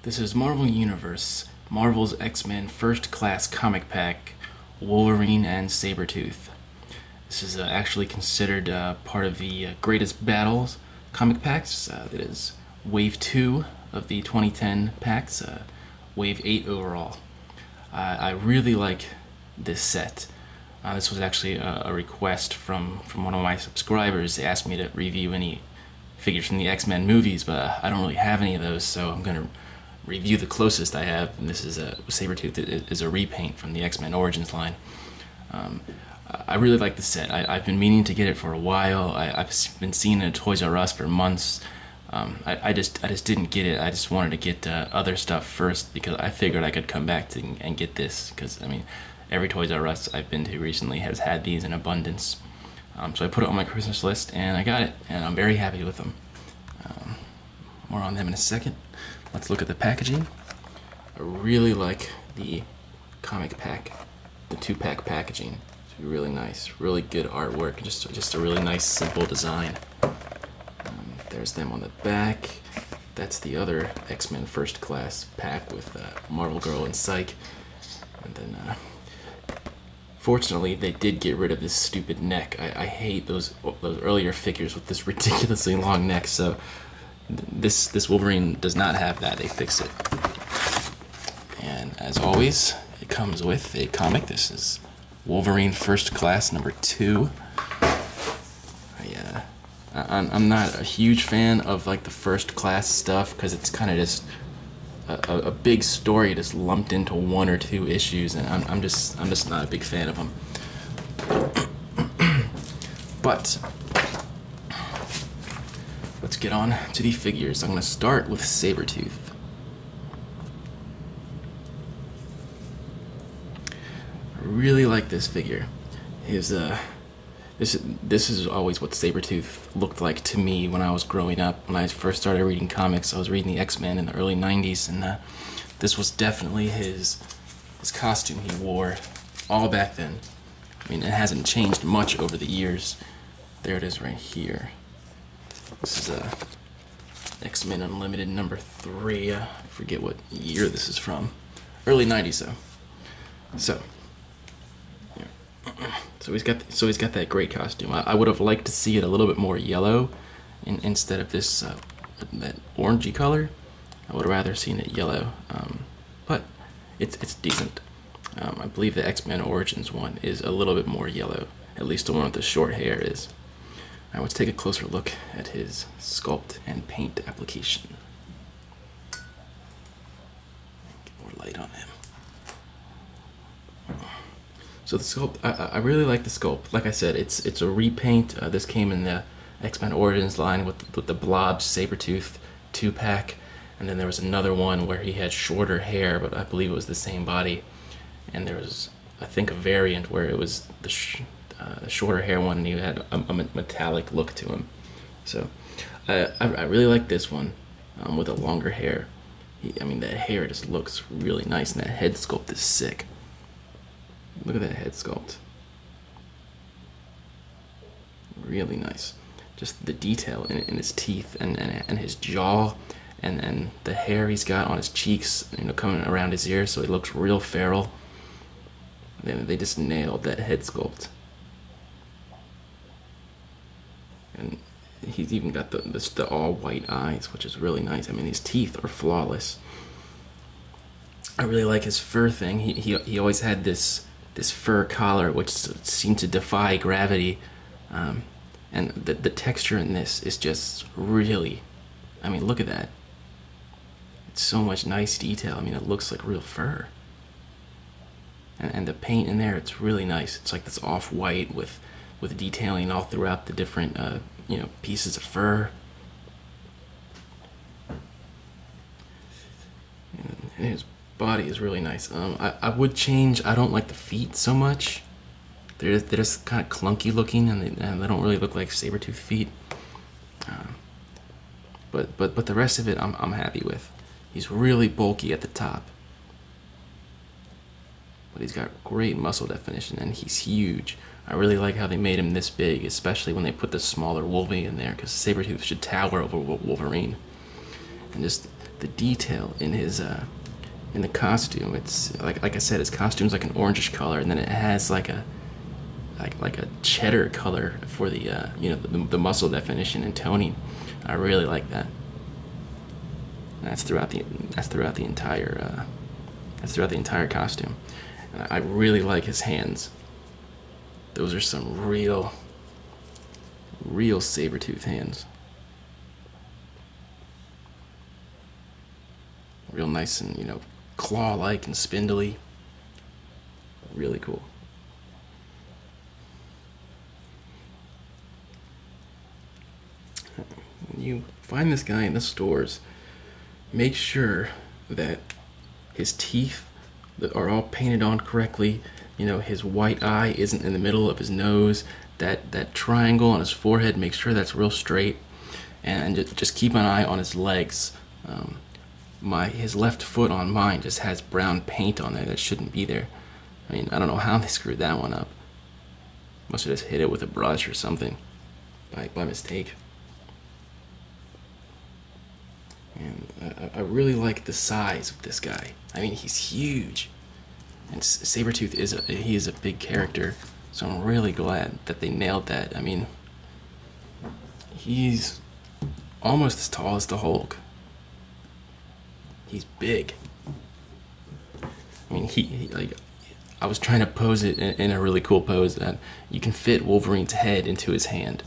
This is Marvel Universe, Marvel's X-Men First Class Comic Pack, Wolverine and Sabretooth. This is actually considered part of the Greatest Battles comic packs. That is Wave 2 of the 2010 packs, Wave 8 overall. I really like this set. This was actually a request from one of my subscribers. They asked me to review any figures from the X-Men movies, but I don't really have any of those, so I'm going to review the closest I have, and this is Sabretooth is a repaint from the X-Men Origins line. I really like the set. I've been meaning to get it for a while. I've been seeing it at Toys R Us for months. I just didn't get it. I just wanted to get other stuff first because I figured I could come back and get this, because I mean every Toys R Us I've been to recently has had these in abundance. So I put it on my Christmas list and I got it, and I'm very happy with them. More on them in a second. Let's look at the packaging. I really like the comic pack, the 2-pack packaging. It's really nice, really good artwork, just a really nice simple design. There's them on the back. That's the other X-Men First Class pack with Marvel Girl and Psyche. And then, fortunately, they did get rid of this stupid neck. I hate those earlier figures with this ridiculously long neck. So this Wolverine does not have that. They fix it. And as always, it comes with a comic. This is Wolverine First Class number 2. I'm not a huge fan of like the first class stuff because it's kind of just a big story just lumped into 1 or 2 issues, and I'm just not a big fan of them. But let's get on to the figures. I'm going to start with Sabretooth. I really like this figure. This is always what Sabretooth looked like to me when I was growing up. When I first started reading comics, I was reading the X-Men in the early 90s, and this was definitely his costume he wore all back then. I mean, it hasn't changed much over the years. There it is right here. This is X-Men Unlimited number 3. I forget what year this is from. Early 90s though. So he's got that great costume. I would have liked to see it a little bit more yellow instead of this that orangey color. I would have rather seen it yellow, but it's decent. I believe the X-Men Origins one is a little bit more yellow. At least the one with the short hair is. Now let's take a closer look at his sculpt and paint application. Get more light on him. So the sculpt, I really like the sculpt. Like I said, it's a repaint. This came in the X-Men Origins line with the Blob Sabretooth 2-pack, and then there was another one where he had shorter hair, but I believe it was the same body. And there was, I think, a variant where it was the shorter hair one, and he had a metallic look to him. So I really like this one with the longer hair. I mean, that hair just looks really nice, and that head sculpt is sick. Look at that head sculpt. Really nice. Just the detail in his teeth and his jaw and the hair he's got on his cheeks, coming around his ears, so he looks real feral. They just nailed that head sculpt. And he's even got the all white eyes, which is really nice. I mean, his teeth are flawless. I really like his fur thing. He always had this fur collar which seemed to defy gravity, and the texture in this is just really, I mean, look at that. It's so much nice detail. I mean, it looks like real fur, and the paint in there, it's really nice. It's like this off-white with detailing all throughout the different pieces of fur. And his body is really nice. I would change. I don't like the feet so much. They're just kind of clunky looking, and they don't really look like Sabretooth feet. But the rest of it, I'm happy with. He's really bulky at the top, but he's got great muscle definition, and he's huge. I really like how they made him this big, especially when they put the smaller Wolverine in there, because Sabretooth should tower over Wolverine. and just the detail in his in the costume. It's like I said, his costume's like an orangish color, and then it has like a cheddar color for the you know, the muscle definition and toning. I really like that. And that's throughout the entire costume. And I really like his hands. Those are some real Sabretooth hands. Real nice and, you know, claw-like and spindly. Really cool. When you find this guy in the stores, make sure that his teeth that are all painted on correctly. You know, his white eye isn't in the middle of his nose. That triangle on his forehead, make sure that's real straight. And just keep an eye on his legs. His left foot on mine just has brown paint on there that shouldn't be there. I mean, I don't know how they screwed that one up. Must have just hit it with a brush or something by mistake. And I really like the size of this guy. I mean, he's huge. And Sabretooth is a big character, so I'm really glad that they nailed that. I mean, he's almost as tall as the Hulk. He's big. I mean, he like, I was trying to pose it in a really cool pose that you can fit Wolverine's head into his hand.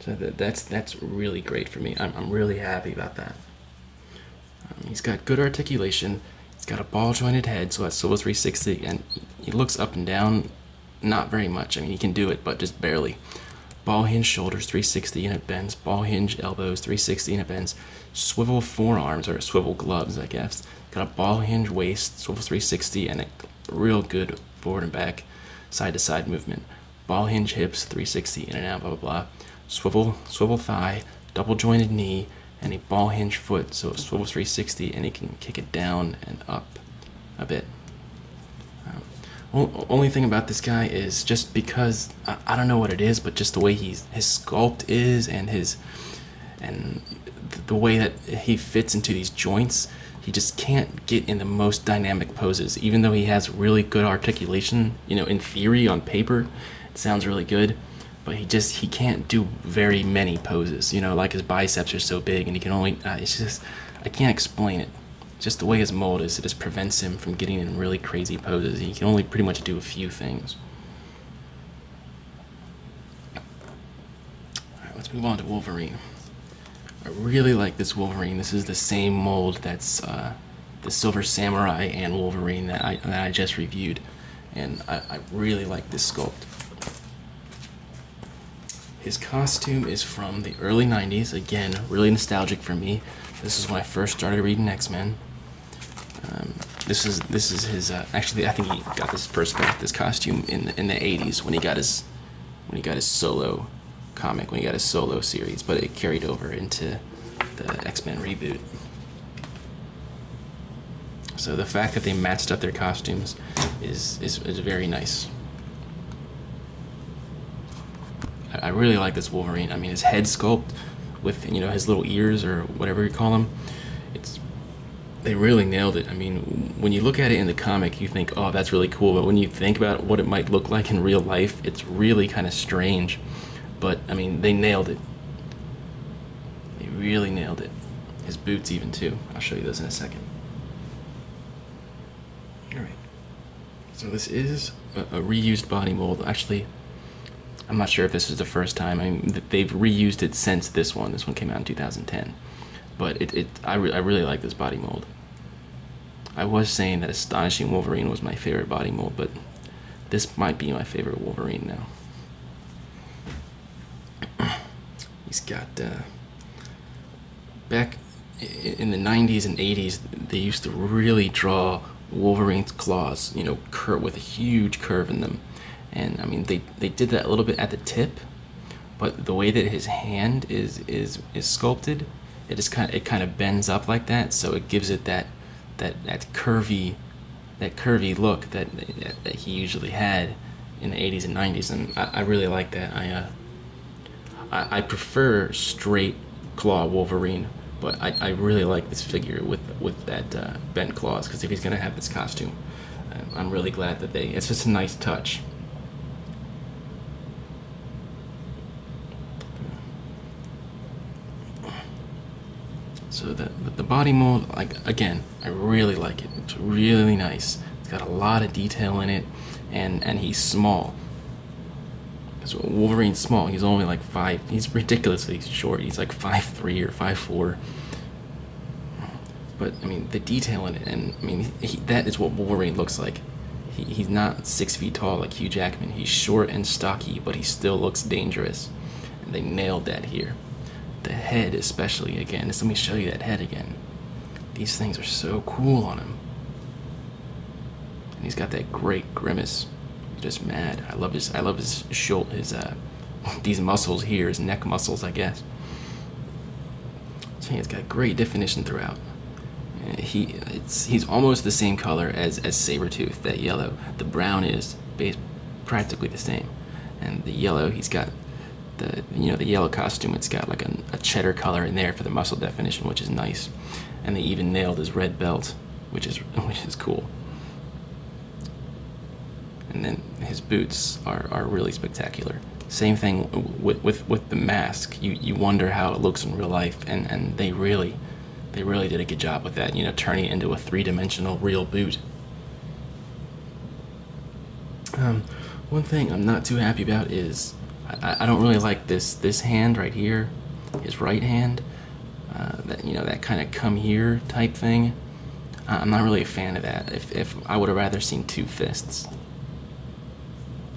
So that's really great for me. I'm really happy about that. He's got good articulation. He's got a ball jointed head, so that's swivel 360, and he looks up and down not very much. I mean, he can do it, but just barely. Ball hinge shoulders, 360 and it bends. Ball hinge elbows, 360 and it bends. Swivel forearms, or swivel gloves, I guess. Got a ball hinge waist, swivel 360, and a real good forward and back, side to side movement. Ball hinge hips, 360 in and out, blah blah blah. Swivel thigh, double jointed knee, and a ball hinge foot, so it swivels 360, and he can kick it down and up a bit. Only thing about this guy is just because I don't know what it is, but just the way his sculpt is, and the way that he fits into these joints, he just can't get in the most dynamic poses. Even though he has really good articulation, you know, in theory on paper, it sounds really good. But he can't do very many poses, you know, like his biceps are so big and he can only, it's just, I can't explain it. Just the way his mold is, it just prevents him from getting in really crazy poses. He can only pretty much do a few things. Alright, let's move on to Wolverine. I really like this Wolverine. This is the same mold that's the Silver Samurai and Wolverine that I just reviewed. And I really like this sculpt. His costume is from the early 90s. Again, really nostalgic for me. This is when I first started reading X-Men. This is his. Actually, I think he got this costume in the 80s when he got his solo comic, when he got his solo series. But it carried over into the X-Men reboot. So the fact that they matched up their costumes is very nice. I really like this Wolverine. I mean, his head sculpt with, you know, his little ears or whatever you call them, they really nailed it. I mean, when you look at it in the comic, you think, oh, that's really cool. But when you think about what it might look like in real life, it's really kind of strange. But, I mean, they nailed it. They really nailed it. His boots even, too. I'll show you those in a second. Alright. So this is a reused body mold. Actually, I'm not sure if this is the first time. I mean, they've reused it since this one. This one came out in 2010. But I really like this body mold. I was saying that Astonishing Wolverine was my favorite body mold, but this might be my favorite Wolverine now. He's got, back in the 90s and 80s, they used to really draw Wolverine's claws, you know, with a huge curve in them. And I mean, they did that a little bit at the tip, but the way that his hand is sculpted, it kind of bends up like that, so it gives it that curvy look that he usually had in the 80s and 90s, and I really like that. I prefer straight claw Wolverine, But I really like this figure with that bent claws, because if he's gonna have this costume, I'm really glad that it's just a nice touch. So the body mold, like, again, I really like it. It's really nice. It's got a lot of detail in it, and he's small. So Wolverine's small. He's only like 5. He's ridiculously short. He's like 5'3" or 5'4". But I mean, the detail in it, and I mean, that is what Wolverine looks like. He's not 6 feet tall like Hugh Jackman. He's short and stocky, but he still looks dangerous. And they nailed that here. The head, especially, again. Let me show you that head again. These things are so cool on him. And he's got that great grimace. Just mad. I love his shoulder, these muscles here, his neck muscles, I guess. So he's got great definition throughout. He's almost the same color as Sabretooth, that yellow. The brown is practically the same, and the yellow, he's got the yellow costume. It's got like a cheddar color in there for the muscle definition, which is nice. And they even nailed his red belt, which is cool. And then his boots are really spectacular. Same thing with the mask. You wonder how it looks in real life, and they really did a good job with that, turning it into a 3-dimensional real boot. One thing I'm not too happy about is I don't really like this hand right here, his right hand, that kind of come here type thing. I'm not really a fan of that. If I would have rather seen 2 fists.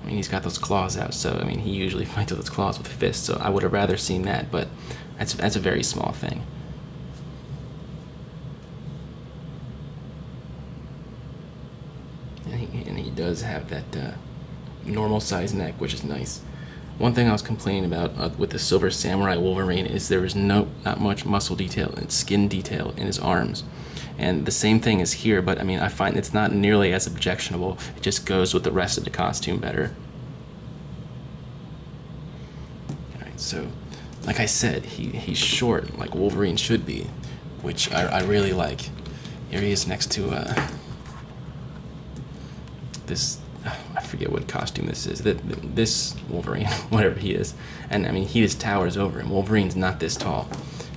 I mean, he's got those claws out, so I mean, he usually fights with his claws with fists, so I would have rather seen that, but that's a very small thing. And he does have that normal size neck, which is nice. One thing I was complaining about with the Silver Samurai Wolverine is there was not much muscle detail and skin detail in his arms. And the same thing is here, but I mean, I find it's not nearly as objectionable. It just goes with the rest of the costume better. Alright, so, like I said, he's short, like Wolverine should be, which I really like. Here he is next to this, I forget what costume this is, this Wolverine, whatever he is. And I mean, he just towers over him. Wolverine's not this tall.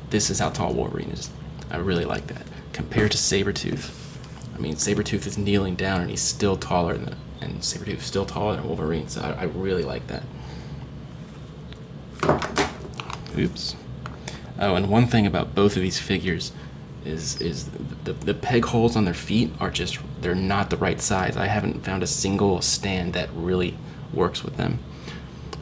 This is how tall Wolverine is. I really like that. Compared to Sabretooth, I mean, Sabretooth is kneeling down and he's still taller and Sabretooth is still taller than Wolverine, so I really like that. Oops. Oh, and one thing about both of these figures is the peg holes on their feet are just, they're not the right size. I haven't found a single stand that really works with them.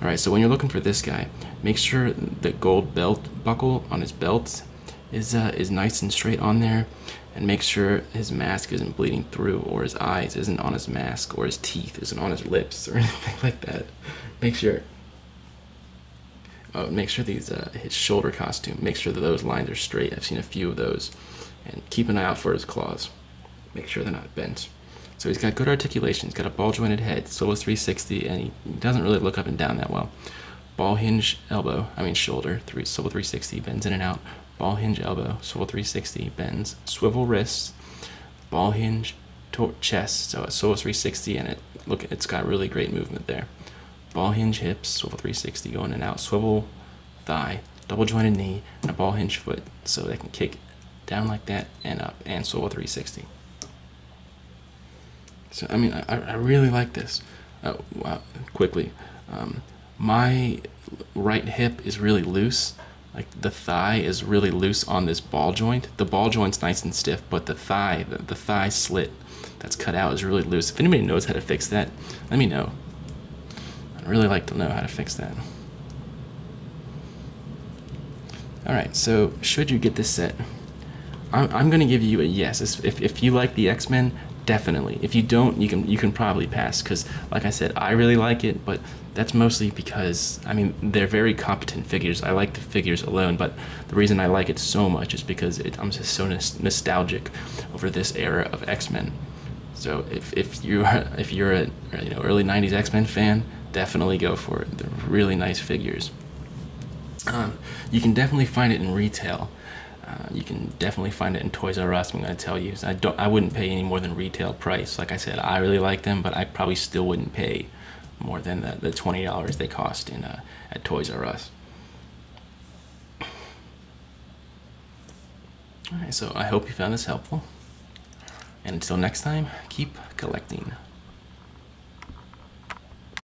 Alright, so when you're looking for this guy, make sure the gold belt buckle on his belt is nice and straight on there, and make sure his mask isn't bleeding through, or his eyes isn't on his mask, or his teeth isn't on his lips, or anything like that. Make sure. Make sure these his shoulder costume, make sure that those lines are straight. I've seen a few of those, and keep an eye out for his claws. Make sure they're not bent. So he's got good articulation. He's got a ball jointed head, swivel 360, and he doesn't really look up and down that well. Ball hinge shoulder, swivel 360, bends in and out. Ball hinge elbow, swivel 360, bends. Swivel wrists, ball hinge chest, so a swivel 360, and it's got really great movement there. Ball hinge hips, swivel 360, going in and out. Swivel thigh, double jointed knee, and a ball hinge foot, so they can kick down like that and up, and swivel 360. So I mean, I really like this. Quickly, my right hip is really loose. Like, the thigh is really loose on this ball joint. The ball joint's nice and stiff, but the thigh slit that's cut out is really loose. If anybody knows how to fix that, let me know. I'd really like to know how to fix that. Alright, so should you get this set, I'm going to give you a yes. If you like the X-Men, definitely. If you don't, you can probably pass, because like I said, I really like it, but that's mostly because, I mean, they're very competent figures. I like the figures alone, but the reason I like it so much is because I'm just so nostalgic over this era of X-Men. So if you're a early 90s X-Men fan, definitely go for it. They're really nice figures. You can definitely find it in retail. You can definitely find it in Toys R Us. I'm going to tell you, I wouldn't pay any more than retail price. Like I said, I really like them, but I probably still wouldn't pay more than the $20 they cost in at Toys R Us. Alright, so I hope you found this helpful. And until next time, keep collecting.